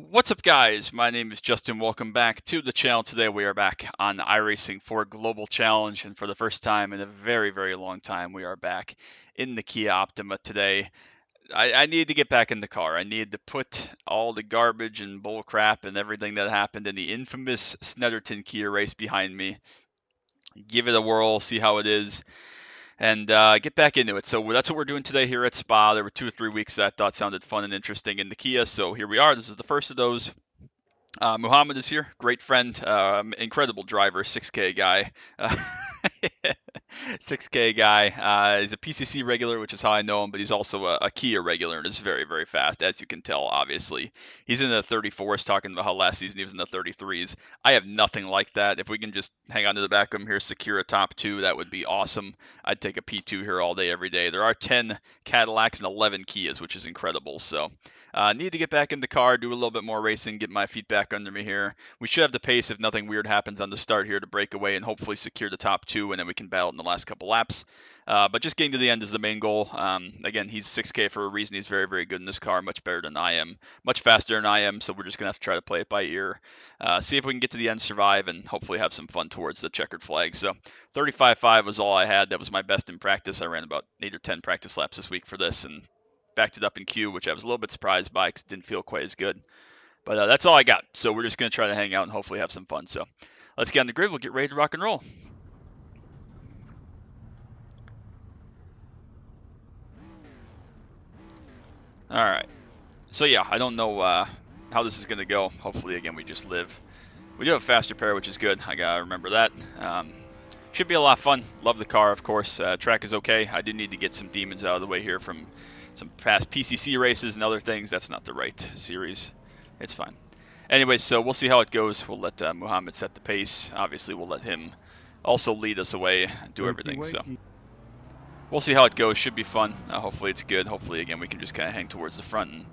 What's up, guys? My name is Justin. Welcome back to the channel. Today we are back on iRacing for Global Challenge, and for the first time in a very, very long time, we are back in the Kia Optima today. I needed to get back in the car. I needed to put all the garbage and bull crap and everything that happened in the infamous Snetterton Kia race behind me, give it a whirl, see how it is, and get back into it. So that's what we're doing today here at Spa. There were 2 or 3 weeks that I thought sounded fun and interesting in the Kia, so here we are. This is the first of those. Muhammad is here, great friend, incredible driver, 6K guy. 6K guy. He's a PCC regular, which is how I know him, but he's also a Kia regular and is very, very fast, as you can tell, obviously. He's in the 34s, talking about how last season he was in the 33s. I have nothing like that. If we can just hang on to the back of him here, secure a top two, that would be awesome. I'd take a P2 here all day, every day. There are 10 Cadillacs and 11 Kias, which is incredible. So need to get back in the car, do a little bit more racing, get my feet back under me here. We should have the pace if nothing weird happens on the start here to break away and hopefully secure the top two, and then we can battle in the last couple laps. But just getting to the end is the main goal. Again, he's 6K for a reason. He's very, very good in this car, much better than I am, much faster than I am, so we're just going to have to try to play it by ear, see if we can get to the end, survive, and hopefully have some fun towards the checkered flag. So 35.5 was all I had. That was my best in practice. I ran about 8 or 10 practice laps this week for this, and backed it up in Q, which I was a little bit surprised by because it didn't feel quite as good. But that's all I got. So we're just going to try to hang out and hopefully have some fun. So let's get on the grid. We'll get ready to rock and roll. All right. So yeah, I don't know how this is going to go. Hopefully, again, we just live. We do have fast repair, which is good. I got to remember that. Should be a lot of fun. Love the car, of course. Track is okay. I do need to get some demons out of the way here from some past PCC races and other things. That's not the right series. It's fine. Anyway, so we'll see how it goes. We'll let Muhammad set the pace. Obviously, we'll let him also lead us away, do everything. So we'll see how it goes. Should be fun. Hopefully it's good. Hopefully, again, we can just kind of hang towards the front and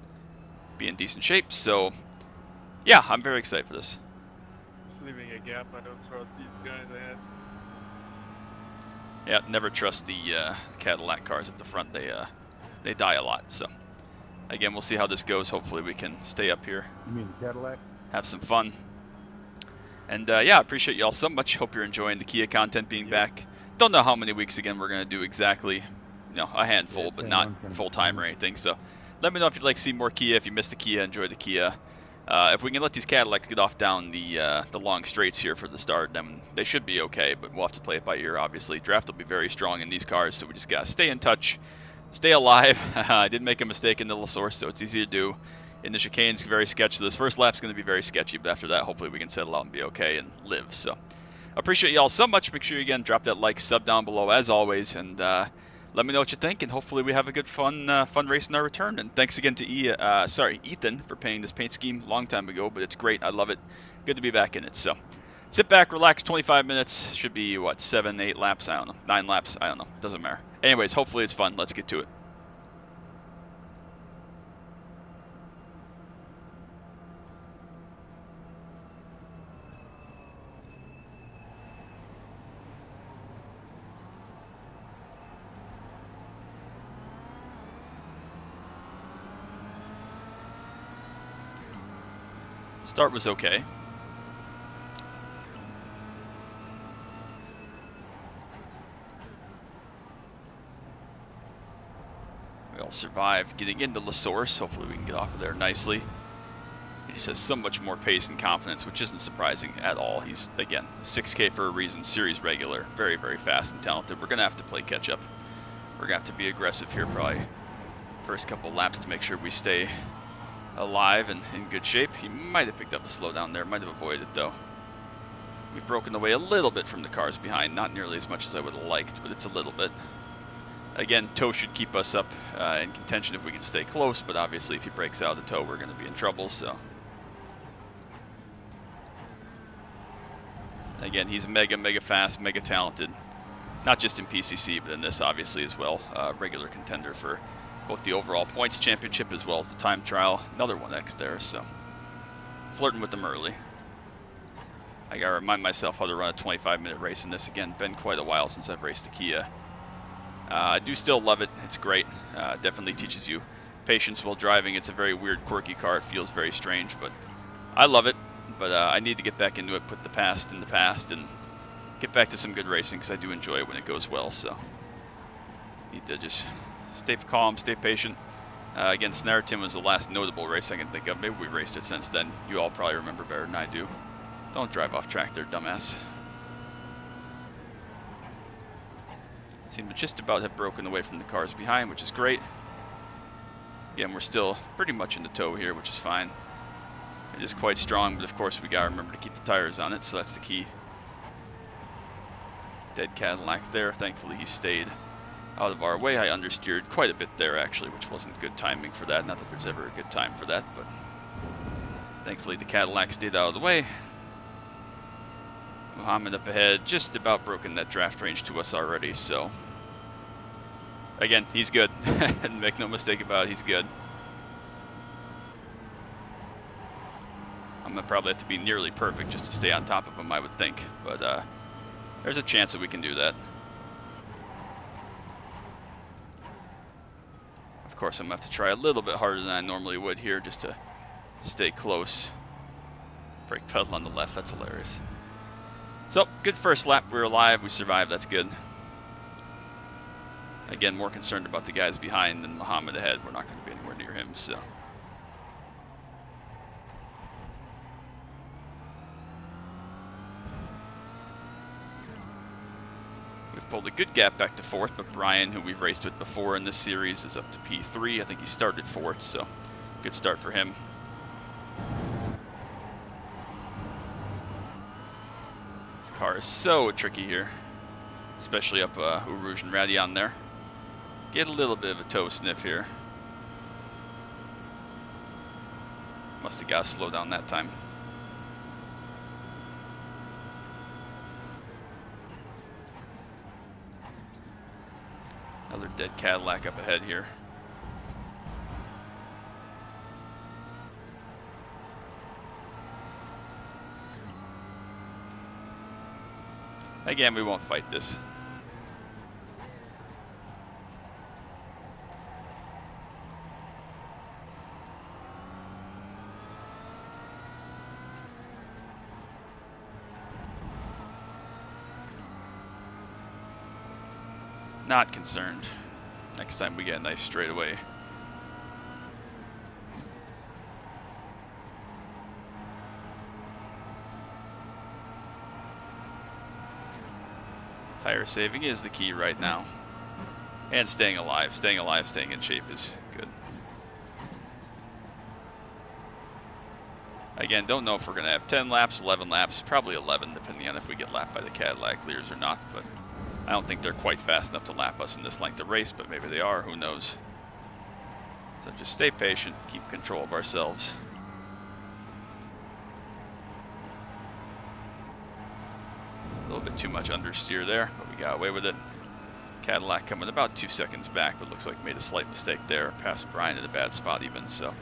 be in decent shape. So, yeah, I'm very excited for this. Leaving a gap, I don't trust these guys ahead. Yeah, never trust the Cadillac cars at the front. They die a lot. So, again, we'll see how this goes. Hopefully we can stay up here. You mean the Cadillac? Have some fun. And yeah, I appreciate y'all so much. Hope you're enjoying the Kia content being back. Don't know how many weeks again we're going to do exactly. A handful, but not full-time or anything. So let me know if you'd like to see more Kia. If you missed the Kia, enjoy the Kia. If we can let these Cadillacs get off down the long straights here for the start, then they should be okay, but we'll have to play it by ear, obviously. Draft will be very strong in these cars, so we just got to stay in touch, stay alive. I did make a mistake in the LaSource, so it's easy to do. In the chicane's very sketchy. This first lap's going to be very sketchy, but after that, hopefully we can settle out and be okay and live. So appreciate y'all so much. Make sure you, again, drop that like, sub down below, as always, and let me know what you think, and hopefully we have a good fun race in our return. And thanks again to Ethan for painting this paint scheme a long time ago, but it's great. I love it. Good to be back in it. So sit back, relax. 25 minutes. Should be, what, 7, 8 laps? I don't know. 9 laps? I don't know. Doesn't matter. Anyways, hopefully it's fun. Let's get to it. Start was okay. We all survived getting into LaSource. Hopefully we can get off of there nicely. He just has so much more pace and confidence, which isn't surprising at all. He's, again, 6K for a reason, series regular, very, very fast and talented. We're going to have to play catch up. We're going to have to be aggressive here probably first couple laps to make sure we stay alive and in good shape. He might have picked up a slowdown there, might have avoided it though. We've broken away a little bit from the cars behind, not nearly as much as I would have liked, but it's a little bit. Again, toe should keep us up in contention if we can stay close, but obviously if he breaks out of the toe, we're going to be in trouble. So again, he's mega fast, mega talented, not just in PCC, but in this obviously as well. Regular contender for both the overall points championship as well as the time trial. Another 1X there, so flirting with them early. I gotta remind myself how to run a 25-minute race in this. Again, been quite a while since I've raced a Kia. I do still love it. It's great. Definitely teaches you patience while driving. It's a very weird, quirky car. It feels very strange, but I love it. But I need to get back into it, put the past in the past, and get back to some good racing because I do enjoy it when it goes well. So need to just stay calm, stay patient. Again, Snarton was the last notable race I can think of. Maybe we raced it since then. You all probably remember better than I do. Don't drive off track there, dumbass. Seem to just about have broken away from the cars behind, which is great. Again, we're still pretty much in the tow here, which is fine. It is quite strong, but of course we gotta remember to keep the tires on it, so that's the key. Dead Cadillac there. Thankfully he stayed out of our way. I understeered quite a bit there, actually, which wasn't good timing for that. Not that there's ever a good time for that, but thankfully the Cadillac stayed out of the way. Muhammad up ahead, just about broken that draft range to us already, so again, he's good. Make no mistake about it, he's good. I'm gonna probably have to be nearly perfect just to stay on top of him, I would think, but there's a chance that we can do that. Of course, I'm gonna have to try a little bit harder than I normally would here just to stay close. Brake pedal on the left, that's hilarious. So, good first lap, we're alive, we survived, that's good. Again, more concerned about the guys behind than Muhammad ahead. We're not going to be anywhere near him, so. We've pulled a good gap back to fourth, but Brian, who we've raced with before in this series, is up to P3. I think he started fourth, so good start for him. This car is so tricky here, especially up Rouge and Radion there. Get a little bit of a toe sniff here. Must have got to slow down that time. Another dead Cadillac up ahead here. Again, we won't fight this. Not concerned. Next time we get a nice straightaway. Tire saving is the key right now. And staying alive, staying in shape is good. Again, don't know if we're going to have 10 laps, 11 laps, probably 11 depending on if we get lapped by the Cadillac leaders or not, but I don't think they're quite fast enough to lap us in this length of race, but maybe they are, who knows. So just stay patient, keep control of ourselves. A little bit too much understeer there, but we got away with it. Cadillac coming about 2 seconds back, but looks like made a slight mistake there. Passed Brian at a bad spot even, so.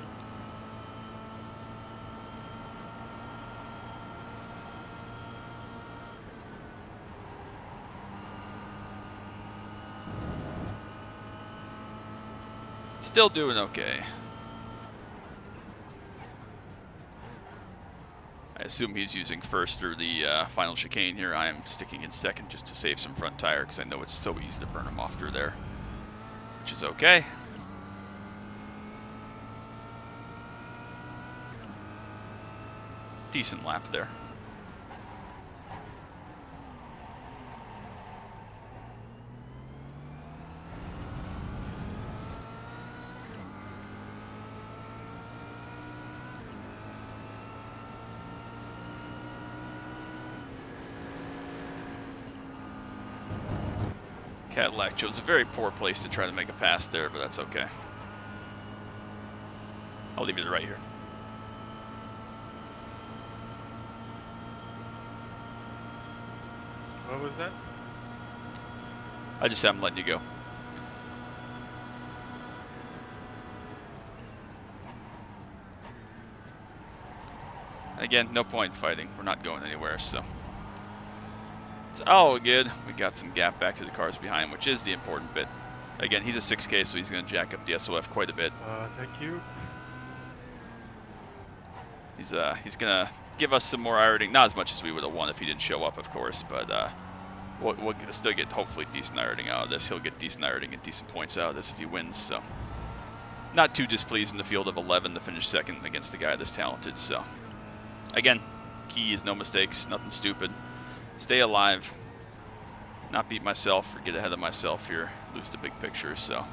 Still doing okay. I assume he's using first through the final chicane here. I am sticking in second just to save some front tire because I know it's so easy to burn him off through there, which is okay. Decent lap there. Cadillac chose a very poor place to try to make a pass there, but that's okay. I'll leave you the right here. What was that? I just said I'm letting you go. Again, no point in fighting. We're not going anywhere, so. It's all good. We got some gap back to the cars behind, which is the important bit. Again, he's a 6K, so he's going to jack up the SOF quite a bit. Thank you. He's going to give us some more iRating. Not as much as we would have won if he didn't show up, of course, but we'll still get hopefully decent iRating out of this. He'll get decent iRating and decent points out of this if he wins. So not too displeased in the field of 11 to finish second against the guy this talented. So again, key is no mistakes, nothing stupid. Stay alive. Not beat myself or get ahead of myself here. Lose the big picture. So.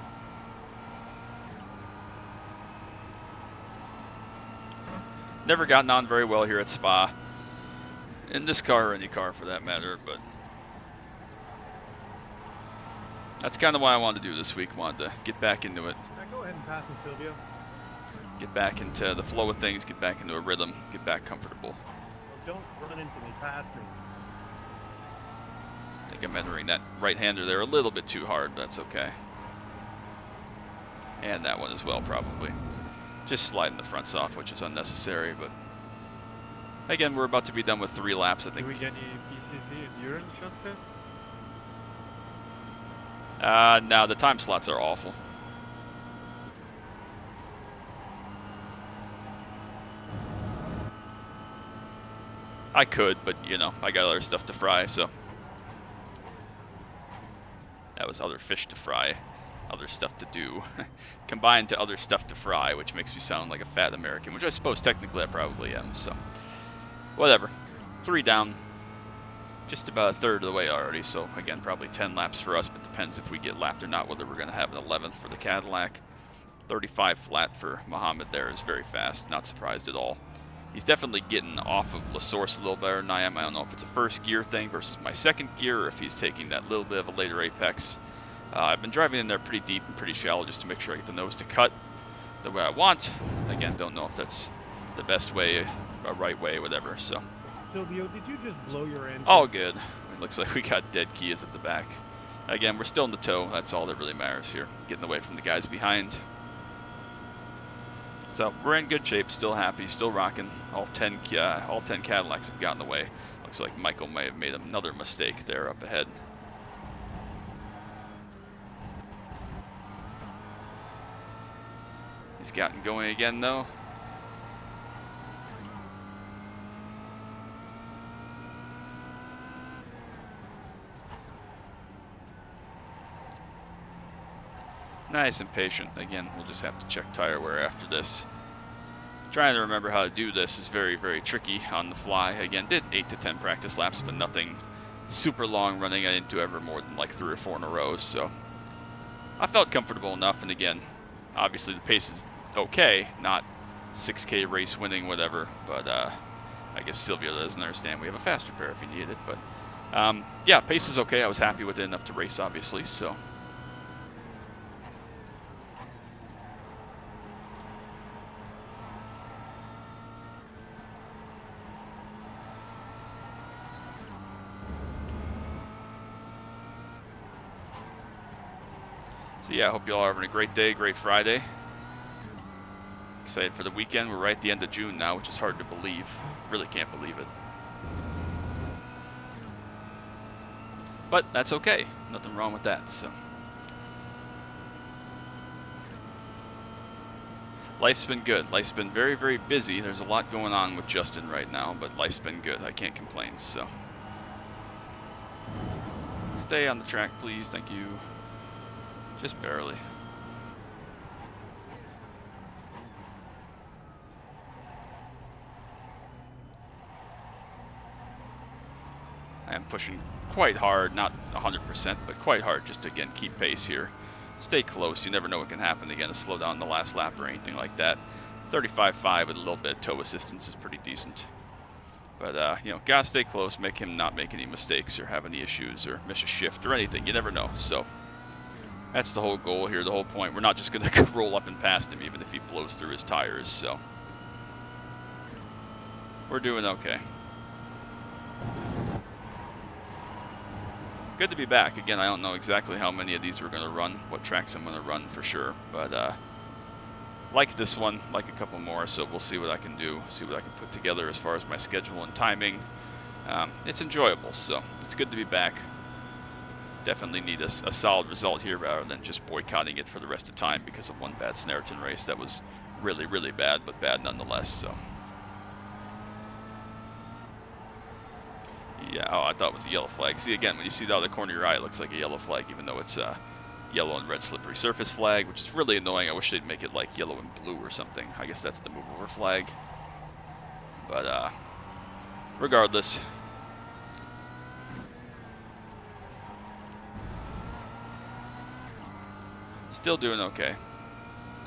Never gotten on very well here at Spa. In this car or any car for that matter, but that's kind of what I wanted to do this week. Wanted to get back into it. Go ahead and pass him, Silvio. Get back into the flow of things, get back into a rhythm, get back comfortable. Don't run into me, pass me. I think I'm entering that right-hander there a little bit too hard, but that's okay. And that one as well, probably. Just sliding the fronts off, which is unnecessary, but again, we're about to be done with 3 laps, I think. Do we get any PCC endurance something? No, the time slots are awful. I could, but you know, I got other stuff to fry, so. That was other fish to fry, other stuff to do. Combined to other stuff to fry, which makes me sound like a fat American, which I suppose technically I probably am, so. Whatever. 3 down. Just about a third of the way already, so again, probably 10 laps for us, but depends if we get lapped or not, whether we're going to have an 11th for the Cadillac. 35 flat for Muhammad there is very fast, not surprised at all. He's definitely getting off of La Source a little better than I am. I don't know if it's a first gear thing versus my second gear, or if he's taking that little bit of a later apex. I've been driving in there pretty deep and pretty shallow just to make sure I get the nose to cut the way I want. Again, don't know if that's the best way, a right way, whatever, so. Silvio, did you just blow your engine? All good. It looks like we got dead keys at the back. Again, we're still in the tow. That's all that really matters here. Getting away from the guys behind. So we're in good shape. Still happy. Still rocking. All 10 Cadillacs have gotten away. Looks like Michael may have made another mistake there up ahead. He's gotten going again though. Nice and patient. Again, we'll just have to check tire wear after this. Trying to remember how to do this is very, very tricky on the fly. Again, did 8 to 10 practice laps, but nothing super long running. I didn't do ever more than like 3 or 4 in a row, so I felt comfortable enough. And again, obviously the pace is okay, not 6K race winning, whatever, but I guess Silvio doesn't understand. We have a faster pair if he needed it, but yeah, pace is okay. I was happy with it enough to race, obviously, so. So yeah, I hope you all are having a great day, great Friday. Excited for the weekend. We're right at the end of June now, which is hard to believe. Really can't believe it. But that's okay. Nothing wrong with that, so. Life's been good. Life's been very, very busy. There's a lot going on with Justin right now, but life's been good. I can't complain, so. Stay on the track, please. Thank you. Just barely. I am pushing quite hard, not 100%, but quite hard just to, again, keep pace here. Stay close. You never know what can happen. Again, to slow down the last lap or anything like that. 35.5 with a little bit of tow assistance is pretty decent. But, you know, gotta stay close, make him not make any mistakes or have any issues or miss a shift or anything. You never know, so. That's the whole goal here, the whole point. We're not just going to roll up and past him, even if he blows through his tires, so. We're doing okay. Good to be back. Again, I don't know exactly how many of these we're going to run, what tracks I'm going to run for sure, but like this one, like a couple more, so we'll see what I can do, see what I can put together as far as my schedule and timing. It's enjoyable, so it's good to be back. Definitely need a solid result here rather than just boycotting it for the rest of the time because of one bad Snarton race that was really, really bad, but bad nonetheless. So, yeah, oh, I thought it was a yellow flag. See, again, when you see it out of the corner of your eye, it looks like a yellow flag, even though it's a yellow and red slippery surface flag, which is really annoying. I wish they'd make it like yellow and blue or something. I guess that's the move over flag. But regardless, still doing okay.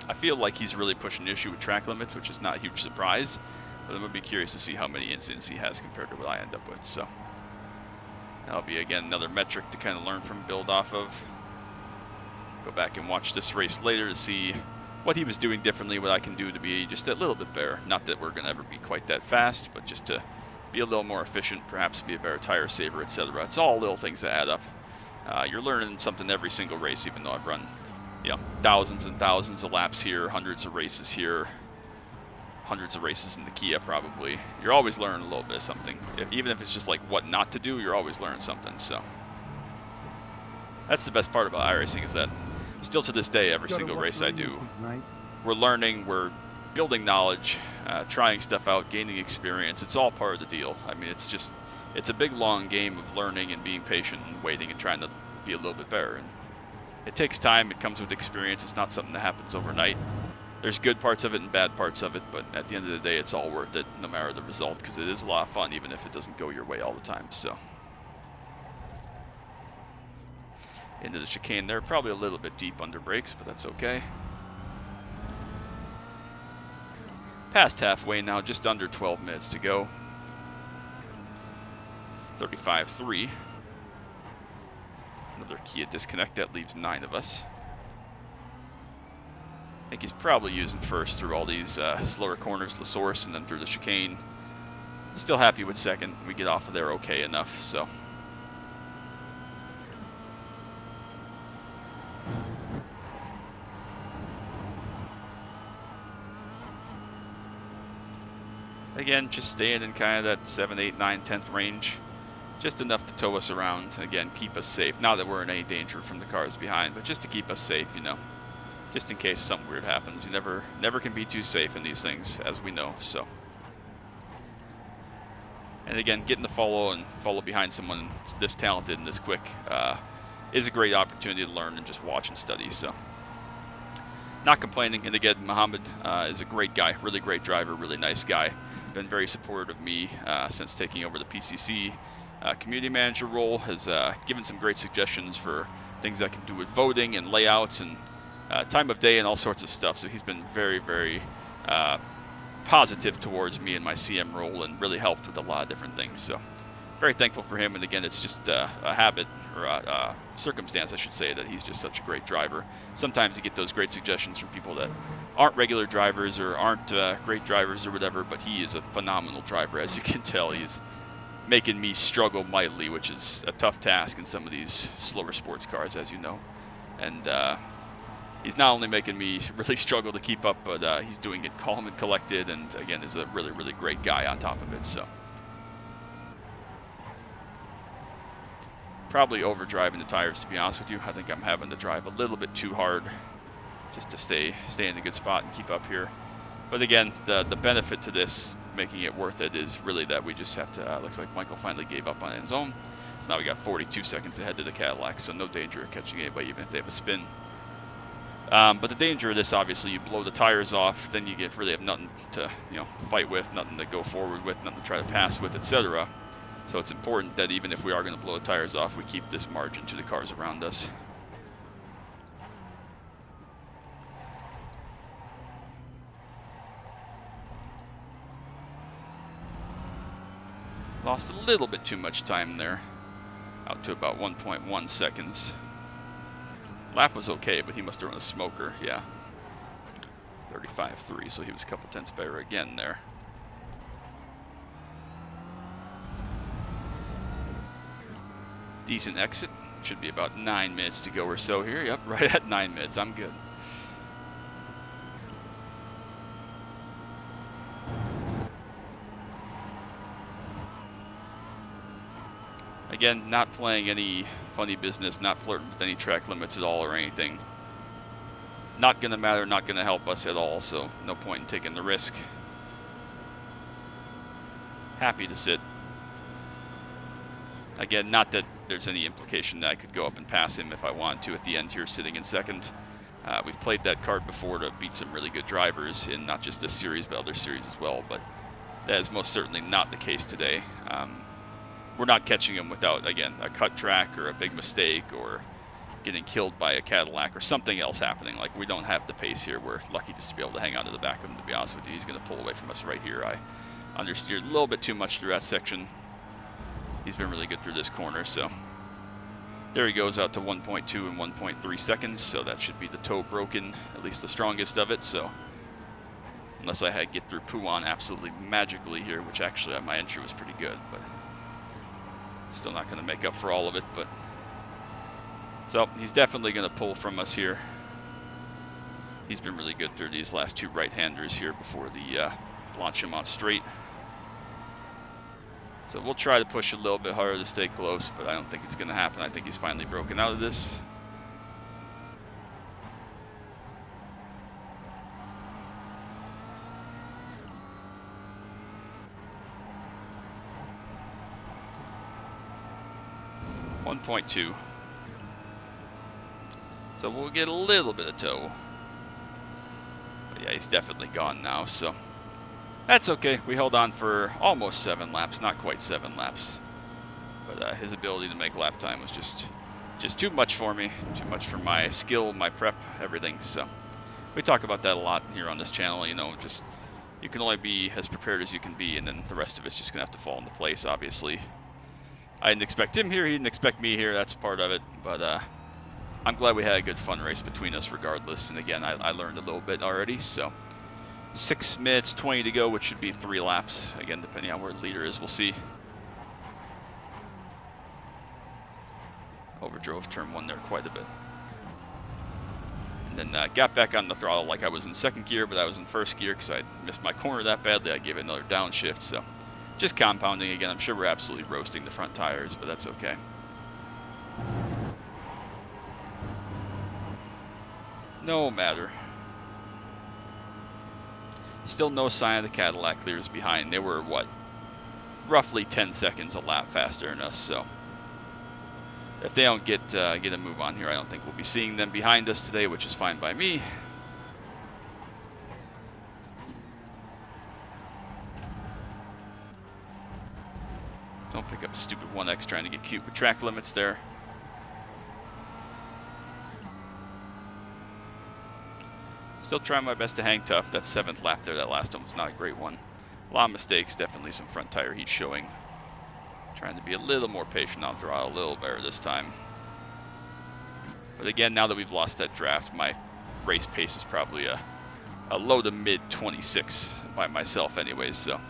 I feel like he's really pushing the issue with track limits, which is not a huge surprise, but I'm going to be curious to see how many incidents he has compared to what I end up with. So that'll be, again, another metric to kind of learn from, build off of. Go back and watch this race later to see what he was doing differently, what I can do to be just a little bit better. Not that we're going to ever be quite that fast, but just to be a little more efficient, perhaps be a better tire saver, etc. It's all little things that add up. You're learning something every single race, even though I've run, thousands and thousands of laps here, hundreds of races here, hundreds of races in the Kia probably. You're always learning a little bit of something. Even if it's just like what not to do, you're always learning something. So that's the best part about iRacing, is that still to this day, every single race I do, we're learning, we're building knowledge, trying stuff out, gaining experience. It's all part of the deal. I mean, it's a big long game of learning and being patient and waiting and trying to be a little bit better. And it takes time. It comes with experience. It's not something that happens overnight. There's good parts of it and bad parts of it, but at the end of the day, it's all worth it, no matter the result, because it is a lot of fun, even if it doesn't go your way all the time. So into the chicane there, probably a little bit deep under brakes, but that's okay. Past halfway now, just under 12 minutes to go. 35.3. Another Kia disconnect, that leaves 9 of us. I think he's probably using first through all these slower corners, the source, and then through the chicane. Still happy with second. We get off of there okay enough, so. Again, just staying in kind of that 7, 8, 9, 10th range. Just enough to tow us around. Again, keep us safe. Not that we're in any danger from the cars behind, but just to keep us safe, Just in case something weird happens. You never can be too safe in these things, as we know, so. And again, getting to follow behind someone this talented and this quick is a great opportunity to learn and just watch and study, so. Not complaining, and again, Mohammed is a great guy, really great driver, really nice guy. Been very supportive of me since taking over the PCC community manager role, has given some great suggestions for things I can do with voting and layouts and time of day and all sorts of stuff. So he's been very, very positive towards me and my CM role and really helped with a lot of different things. So very thankful for him. And again, it's just a habit or a circumstance, I should say, that he's just such a great driver. Sometimes you get those great suggestions from people that aren't regular drivers or aren't great drivers or whatever, but he is a phenomenal driver. As you can tell, he's making me struggle mightily, which is a tough task in some of these slower sports cars, as you know. And he's not only making me really struggle to keep up, but he's doing it calm and collected, and again, is a really, really great guy on top of it. So probably overdriving the tires, to be honest with you. I think I'm having to drive a little bit too hard just to stay in a good spot and keep up here. But again, the benefit to this, making it worth it, is really that we just have to, looks like Michael finally gave up on his own. So now we got 42 seconds ahead to the Cadillac, so no danger of catching anybody, even if they have a spin. But the danger of this, obviously, you blow the tires off, then you really have nothing to fight with, nothing to go forward with, nothing to try to pass with, etc. So it's important that even if we are going to blow the tires off, we keep this margin to the cars around us. Lost a little bit too much time there, out to about 1.1 seconds. Lap was okay, but he must have run a smoker, yeah. 35.3, so he was a couple tenths better again there. Decent exit. Should be about 9 minutes to go or so here. Yep, right at 9 minutes. I'm good. Again, not playing any funny business, not flirting with any track limits at all or anything. Not going to matter, not going to help us at all, so no point in taking the risk. Happy to sit. Again, not that there's any implication that I could go up and pass him if I wanted to at the end here, sitting in second. We've played that card before to beat some really good drivers in not just this series, but other series as well, but that is most certainly not the case today. We're not catching him without, again, a cut track or a big mistake or getting killed by a Cadillac or something else happening. Like, we don't have the pace here. We're lucky just to be able to hang on to the back of him, to be honest with you. He's going to pull away from us right here. I understeered a little bit too much through that section. He's been really good through this corner, so there he goes out to 1.2 and 1.3 seconds, so that should be the toe broken, at least the strongest of it. So unless I had get through Puan absolutely magically here, which actually my entry was pretty good, but still not going to make up for all of it. But so he's definitely going to pull from us here. He's been really good through these last two right-handers here before the launch him on straight. So we'll try to push a little bit harder to stay close, but I don't think it's going to happen. I think he's finally broken out of this. .2. So we'll get a little bit of toe. But yeah, he's definitely gone now, so that's okay. We held on for almost 7 laps, not quite 7 laps. But his ability to make lap time was just too much for me, too much for my skill, my prep, everything. So we talk about that a lot here on this channel, you know, just you can only be as prepared as you can be, and then the rest of it's just going to have to fall into place, obviously. I didn't expect him here, he didn't expect me here, that's part of it, but I'm glad we had a good fun race between us regardless, and again, I learned a little bit already, so 6 minutes, 20 to go, which should be 3 laps, again, depending on where the leader is, we'll see. Overdrove turn 1 there quite a bit. And then got back on the throttle like I was in second gear, but I was in first gear because I missed my corner that badly, I gave it another downshift, so just compounding again. I'm sure we're absolutely roasting the front tires, but that's okay. No matter. Still no sign of the Cadillac clears behind. They were, what, roughly 10 seconds a lap faster than us, so if they don't get a move on here, I don't think we'll be seeing them behind us today, which is fine by me. Don't pick up a stupid 1X trying to get cute with track limits there. Still trying my best to hang tough. That 7th lap there, that last one was not a great one. A lot of mistakes, definitely some front tire heat showing. Trying to be a little more patient on throttle, a little better this time. But again, now that we've lost that draft, my race pace is probably a low to mid 26 by myself anyways, so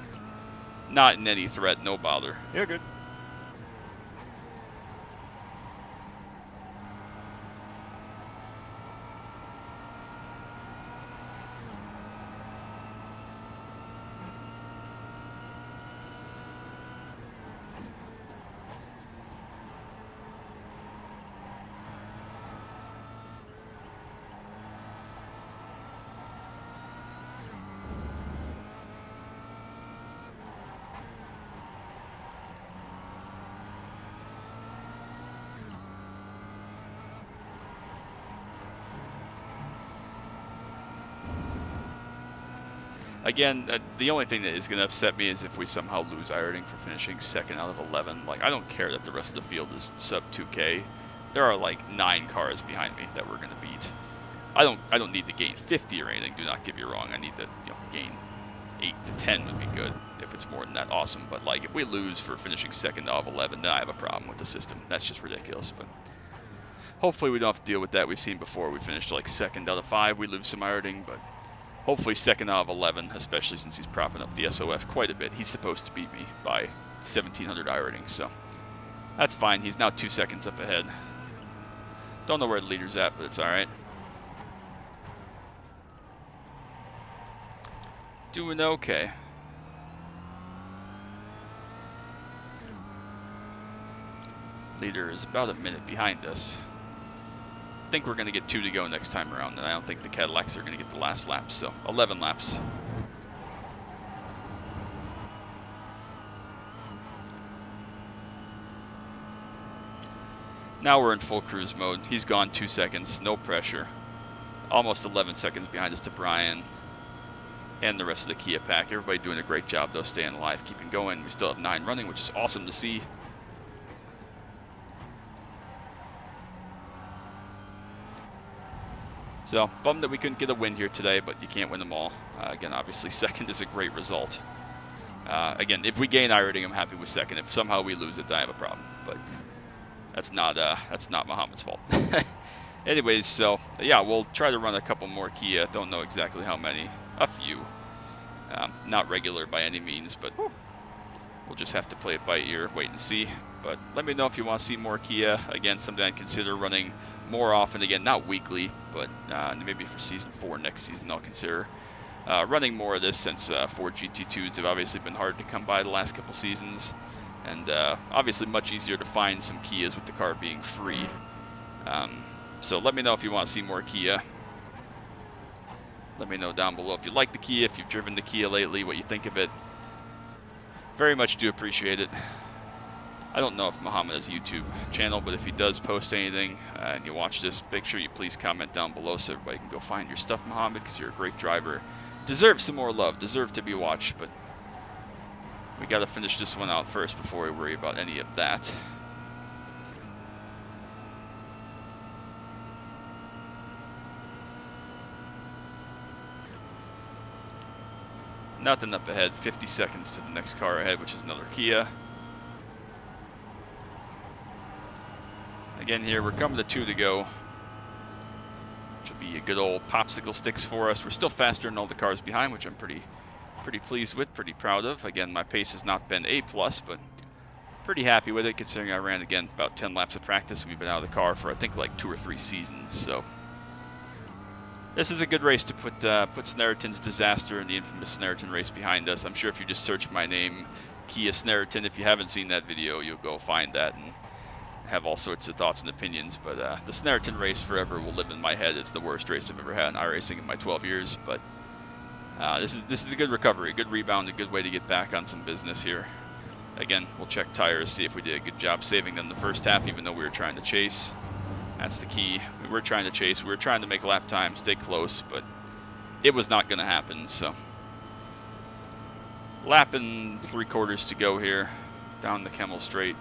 not in any threat, no bother. Yeah, good. Again, the only thing that is going to upset me is if we somehow lose iRacing for finishing 2nd out of 11. Like, I don't care that the rest of the field is sub 2K. There are like 9 cars behind me that we're going to beat. I don't need to gain 50 or anything. Do not get me wrong. I need to gain 8 to 10 would be good. If it's more than that, awesome. But like, if we lose for finishing 2nd out of 11, then I have a problem with the system. That's just ridiculous. But hopefully we don't have to deal with that. We've seen before. We finished like 2nd out of 5. We lose some iRacing, but hopefully 2nd out of 11, especially since he's propping up the SOF quite a bit. He's supposed to beat me by 1,700 iRacing, so that's fine. He's now 2 seconds up ahead. Don't know where the leader's at, but it's alright. Doing okay. Leader is about a minute behind us. I think we're going to get 2 to go next time around, and I don't think the Cadillacs are going to get the last lap, so 11 laps. Now we're in full cruise mode. He's gone 2 seconds, no pressure. Almost 11 seconds behind us to Brian and the rest of the Kia pack. Everybody doing a great job, though, staying alive, keeping going. We still have 9 running, which is awesome to see. So, bummed that we couldn't get a win here today, but you can't win them all. Again, obviously, second is a great result. Again, if we gain iRacing, I'm happy with second. If somehow we lose it, then I have a problem. But that's not Muhammad's fault. Anyways, so yeah, we'll try to run a couple more Kia. Don't know exactly how many. A few. Not regular by any means, but we'll just have to play it by ear, wait and see. But let me know if you want to see more Kia. Again, something I'd consider running more often. Again, not weekly, but maybe for Season 4 next season I'll consider running more of this, since Ford GT2s have obviously been hard to come by the last couple seasons. And obviously much easier to find some Kias with the car being free. So let me know if you want to see more Kia. Let me know down below if you like the Kia, if you've driven the Kia lately, what you think of it. Very much do appreciate it. I don't know if Muhammad has a YouTube channel, but if he does post anything and you watch this, make sure you please comment down below so everybody can go find your stuff, Muhammad, because you're a great driver. Deserve some more love, deserve to be watched, but we got to finish this one out first before we worry about any of that. Nothing up ahead, 50 seconds to the next car ahead, which is another Kia. Again here, we're coming to 2 to go, which will be a good old popsicle sticks for us. We're still faster than all the cars behind, which I'm pretty pleased with, pretty proud of. Again, my pace has not been A+, but pretty happy with it, considering I ran, again, about 10 laps of practice, and we've been out of the car for, I think, like 2 or 3 seasons, so this is a good race to put Sneraton's disaster and the infamous Sneraton race behind us. I'm sure if you just search my name, Kia Sneraton, if you haven't seen that video, you'll go find that and have all sorts of thoughts and opinions. But the Sneraton race forever will live in my head. It's the worst race I've ever had in iRacing in my 12 years. But this is a good recovery, a good rebound, a good way to get back on some business here. Again, we'll check tires, see if we did a good job saving them the first half, even though we were trying to chase. That's the key. We were trying to chase. We were trying to make lap time, stay close, but it was not going to happen. So, lap and 3/4 to go here, down the Kemmel Straight.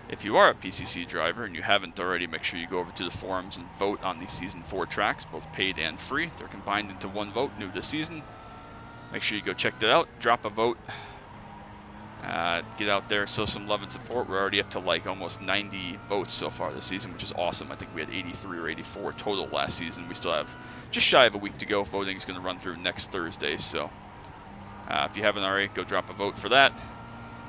If you are a PCC driver and you haven't already, make sure you go over to the forums and vote on these Season 4 tracks, both paid and free. They're combined into one vote, new this season. Make sure you go check that out, drop a vote, get out there, show some love and support. We're already up to like almost 90 votes so far this season, which is awesome. I think we had 83 or 84 total last season. We still have just shy of a week to go. Voting is going to run through next Thursday, so if you haven't already, go drop a vote for that.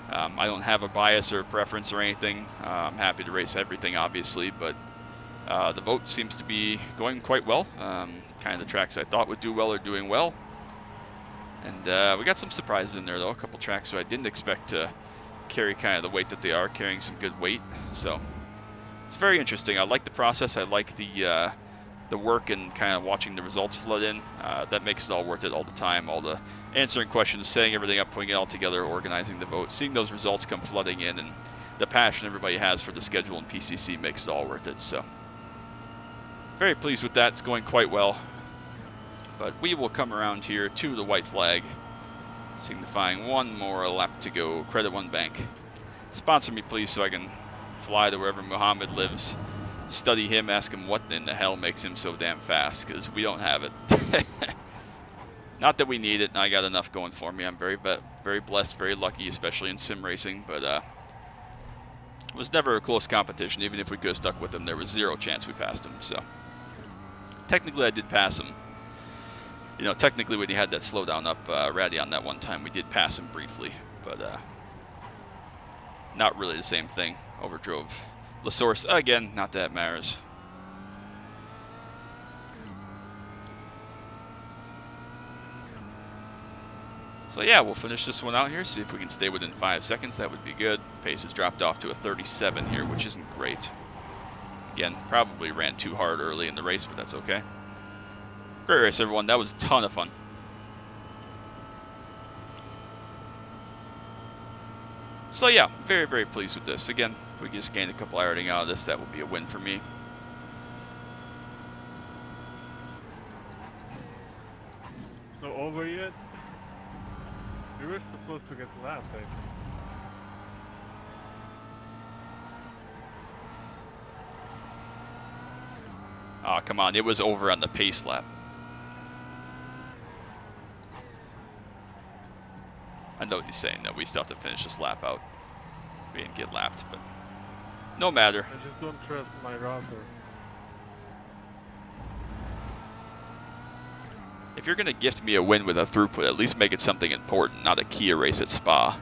I don't have a bias or a preference or anything. I'm happy to race everything, obviously, but the vote seems to be going quite well. Kind of the tracks I thought would do well are doing well. And we got some surprises in there, though. A couple tracks that I didn't expect to carry kind of the weight that they are, carrying some good weight. So it's very interesting. I like the process. I like the work and kind of watching the results flood in. That makes it all worth it all the time. All the answering questions, setting everything up, putting it all together, organizing the vote, seeing those results come flooding in, and the passion everybody has for the schedule and PCC makes it all worth it. So very pleased with that. It's going quite well. But we will come around here to the white flag, signifying one more lap to go. Credit One Bank. Sponsor me, please, so I can fly to wherever Muhammad lives. Study him, ask him what in the hell makes him so damn fast, because we don't have it. Not that we need it, and I got enough going for me. I'm very blessed, very lucky, especially in sim racing, but it was never a close competition. Even if we could have stuck with him, there was zero chance we passed him. So technically I did pass him. You know, technically when he had that slowdown up Ratty on that one time, we did pass him briefly, but not really the same thing. Overdrove LaSource again, not that it matters. So yeah, we'll finish this one out here, see if we can stay within 5 seconds. That would be good. Pace has dropped off to a 37 here, which isn't great. Again, probably ran too hard early in the race, but that's okay. Great race, everyone. That was a ton of fun. So yeah, very, very pleased with this. Again, we just gained a couple iRacing out of this. That would be a win for me. Not over yet? We were supposed to get lapped, I think. Oh, come on. It was over on the pace lap. I know what he's saying, though. We still have to finish this lap out. We didn't get lapped, but no matter. I just don't trust my router. If you're going to gift me a win with a throughput, at least make it something important, not a Kia race at Spa.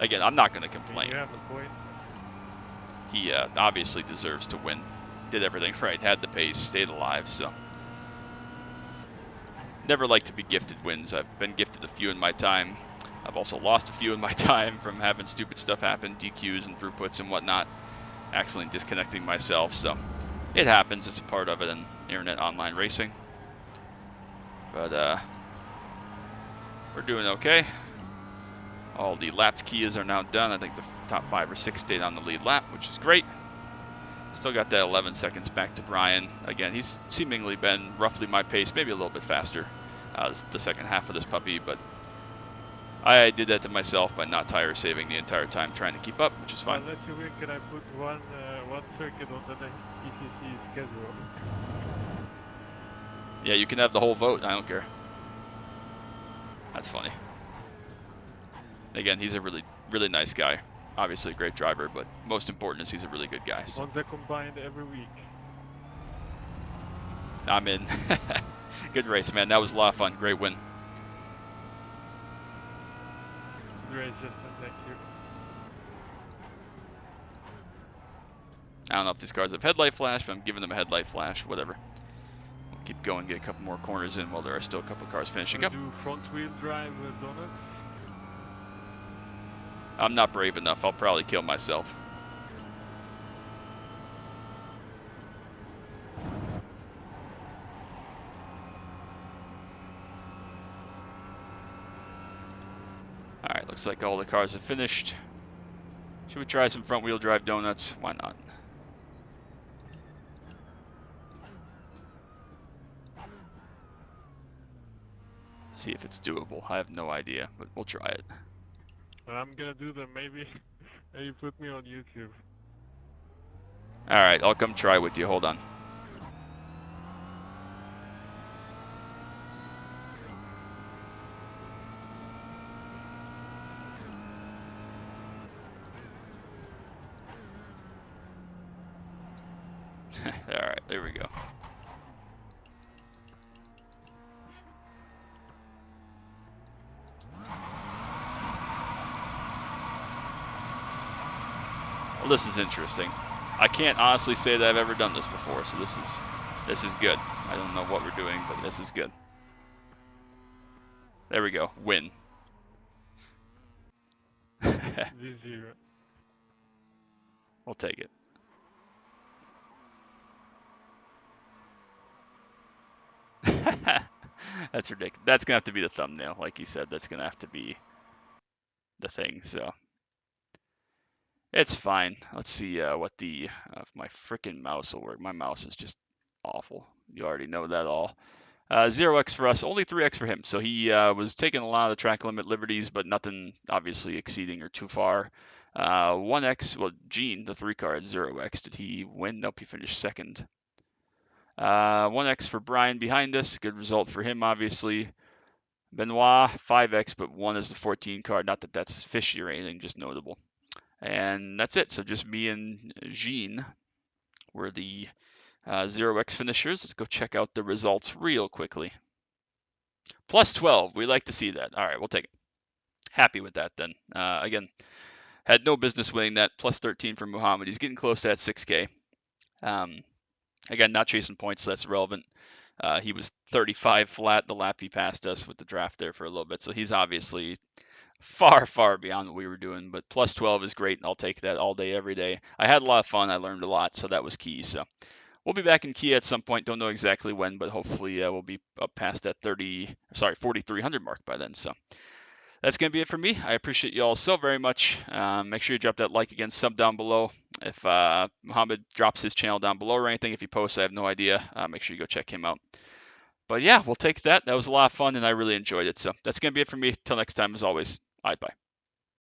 Again, I'm not going to complain. You have a point. He obviously deserves to win. Did everything right, had the pace, stayed alive, so. Never like to be gifted wins. I've been gifted a few in my time. I've also lost a few in my time from having stupid stuff happen, DQs and throughputs and whatnot. Accidentally disconnecting myself, so it happens. It's a part of it in internet online racing. But we're doing okay. All the lapped Kias are now done. I think the top 5 or 6 stayed on the lead lap, which is great. Still got that 11 seconds back to Brian. Again, he's seemingly been roughly my pace, maybe a little bit faster the second half of this puppy, but I did that to myself by not tire saving the entire time trying to keep up, which is fine. I'll let you win. Can I put one circuit on the next PCC schedule? Yeah, you can have the whole vote. I don't care. That's funny. Again, he's a really, really nice guy. Obviously a great driver, but most important is he's a really good guy. So. Ones that combined every week. I'm in. Good race, man. That was a lot of fun. Great win. Great, Justin. Thank you. I don't know if these cars have headlight flash, but I'm giving them a headlight flash. Whatever. We'll keep going, get a couple more corners in while there are still a couple of cars finishing up. Do front wheel drive donuts? I'm not brave enough. I'll probably kill myself. Alright, looks like all the cars have finished. Should we try some front wheel drive donuts? Why not? See if it's doable. I have no idea, but we'll try it. I'm gonna do them. Maybe put me on YouTube. Alright, I'll come try with you. Hold on. Alright, there we go. Well, this is interesting. I can't honestly say that I've ever done this before, so this is good. I don't know what we're doing, but this is good. There we go. Win. 0-0. We'll take it. That's ridiculous. That's gonna have to be the thumbnail, like you said. That's gonna have to be the thing. So it's fine. Let's see what the if my freaking mouse will work. My mouse is just awful. You already know that all. 0x for us, only 3x for him. So he was taking a lot of the track limit liberties, but nothing obviously exceeding or too far. 1x, well, Gene, the 3 car at 0x. Did he win? Nope, he finished second. 1x for Brian behind us. Good result for him, obviously. Benoit, 5x, but 1 is the 14 card. Not that that's fishy or anything, just notable. And that's it. So just me and Jean were the 0x finishers. Let's go check out the results real quickly. Plus 12. We like to see that. All right, we'll take it. Happy with that then. Again, had no business winning that. Plus 13 for Muhammad. He's getting close to that 6K. Um, again, not chasing points, so that's relevant. He was 35 flat the lap he passed us with the draft there for a little bit, so he's obviously far, far beyond what we were doing. But plus 12 is great, and I'll take that all day, every day. I had a lot of fun. I learned a lot, so that was key. So we'll be back in Kia at some point. Don't know exactly when, but hopefully we'll be up past that 4,300 mark by then. So that's going to be it for me. I appreciate you all so very much. Make sure you drop that like again, sub down below. If Muhammad drops his channel down below or anything, if he posts, I have no idea. Make sure you go check him out. But yeah, we'll take that. That was a lot of fun, and I really enjoyed it. So that's going to be it for me. Till next time, as always, bye.